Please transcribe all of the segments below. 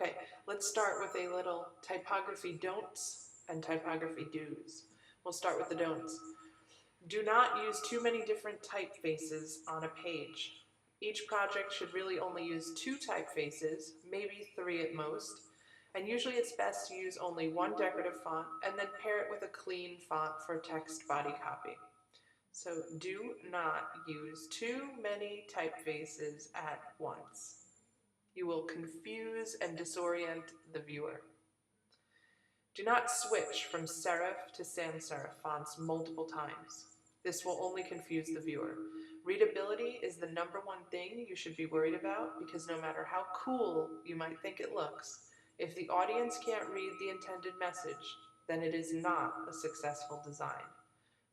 Okay, let's start with a little typography don'ts and typography do's. We'll start with the don'ts. Do not use too many different typefaces on a page. Each project should really only use 2 typefaces, maybe 3 at most, and usually it's best to use only one decorative font and then pair it with a clean font for text body copy. So do not use too many typefaces at once. You will confuse and disorient the viewer. Do not switch from serif to sans serif fonts multiple times. This will only confuse the viewer. Readability is the #1 thing you should be worried about, because no matter how cool you might think it looks, if the audience can't read the intended message, then it is not a successful design.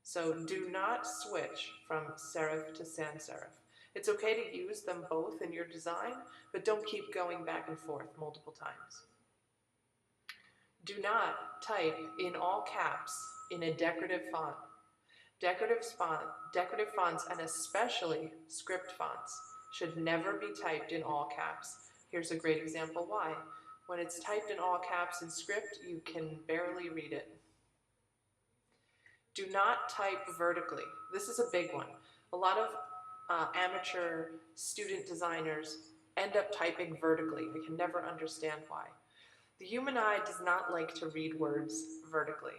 So do not switch from serif to sans serif. It's okay to use them both in your design, but don't keep going back and forth multiple times. Do not type in all caps in a decorative font. Decorative fonts, and especially script fonts, should never be typed in all caps. Here's a great example why. When it's typed in all caps in script, you can barely read it. Do not type vertically. This is a big one. A lot of amateur student designers end up typing vertically. I can never understand why. The human eye does not like to read words vertically.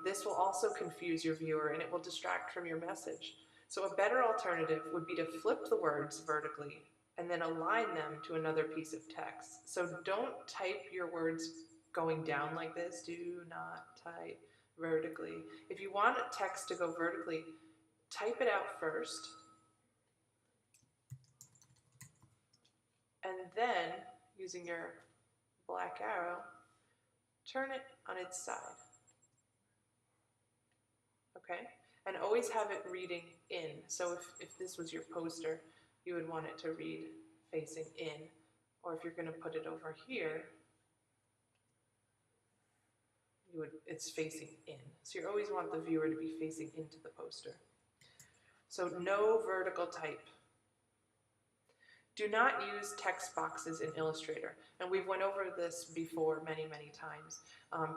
This will also confuse your viewer and it will distract from your message. So a better alternative would be to flip the words vertically and then align them to another piece of text. So don't type your words going down like this. Do not type vertically. If you want text to go vertically, type it out first, and then, using your black arrow, turn it on its side. Okay? And always have it reading in. So if this was your poster, you would want it to read facing in. Or if you're going to put it over here, it's facing in. So you always want the viewer to be facing into the poster. So no vertical type. Do not use text boxes in Illustrator. And we've went over this before many, many times.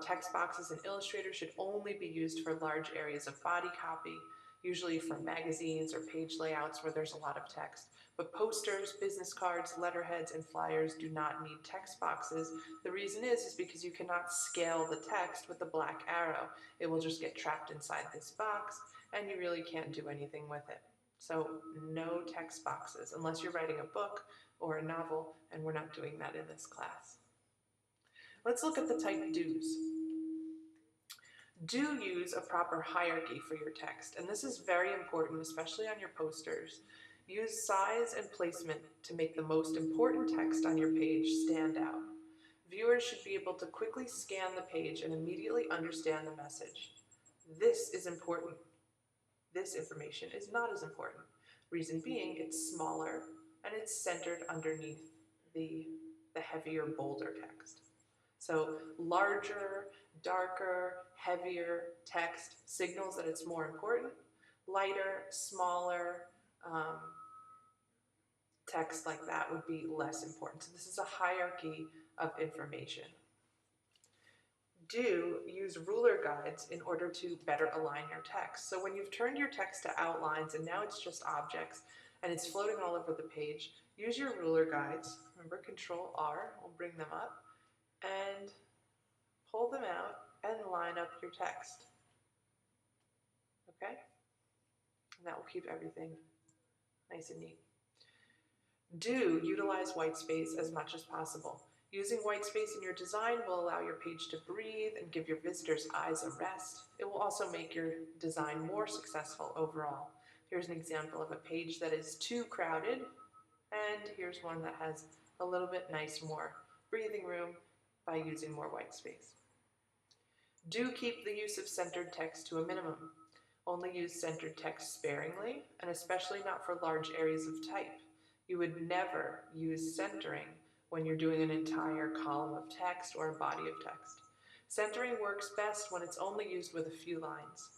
Text boxes in Illustrator should only be used for large areas of body copy, usually for magazines or page layouts where there's a lot of text. But posters, business cards, letterheads, and flyers do not need text boxes. The reason is because you cannot scale the text with the black arrow. It will just get trapped inside this box, and you really can't do anything with it. So no text boxes, unless you're writing a book or a novel, and we're not doing that in this class. Let's look at the type do's. Do use a proper hierarchy for your text, and this is very important, especially on your posters. Use size and placement to make the most important text on your page stand out. Viewers should be able to quickly scan the page and immediately understand the message. This is important. This information is not as important. Reason being, it's smaller and it's centered underneath the heavier, bolder text. So larger, darker, heavier text signals that it's more important. Lighter, smaller text like that would be less important. So this is a hierarchy of information. Do use ruler guides in order to better align your text. So when you've turned your text to outlines and now it's just objects and it's floating all over the page, use your ruler guides. Remember, Control-R will bring them up and pull them out and line up your text. Okay? And that will keep everything nice and neat. Do utilize white space as much as possible. Using white space in your design will allow your page to breathe and give your visitors' eyes a rest. It will also make your design more successful overall. Here's an example of a page that is too crowded, and here's one that has a little bit more breathing room by using more white space. Do keep the use of centered text to a minimum. Only use centered text sparingly, and especially not for large areas of type. You would never use centering when you're doing an entire column of text or a body of text. Centering works best when it's only used with a few lines.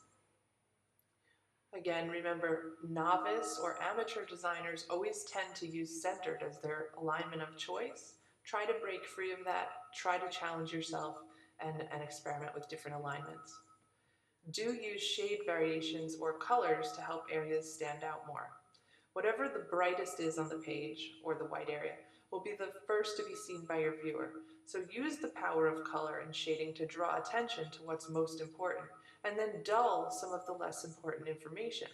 Again, remember, novice or amateur designers always tend to use centered as their alignment of choice. Try to break free of that, try to challenge yourself, and experiment with different alignments. Do use shade variations or colors to help areas stand out more. Whatever the brightest is on the page, or the white area, will be the first to be seen by your viewer. So use the power of color and shading to draw attention to what's most important, and then dull some of the less important information.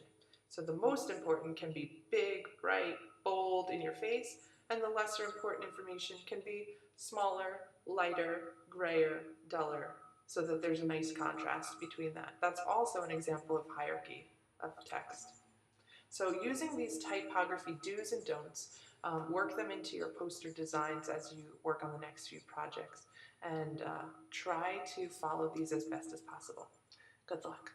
So the most important can be big, bright, bold in your face, and the lesser important information can be smaller, lighter, grayer, duller, so that there's a nice contrast between that. That's also an example of hierarchy of text. So using these typography do's and don'ts, work them into your poster designs as you work on the next few projects, and try to follow these as best as possible. Good luck.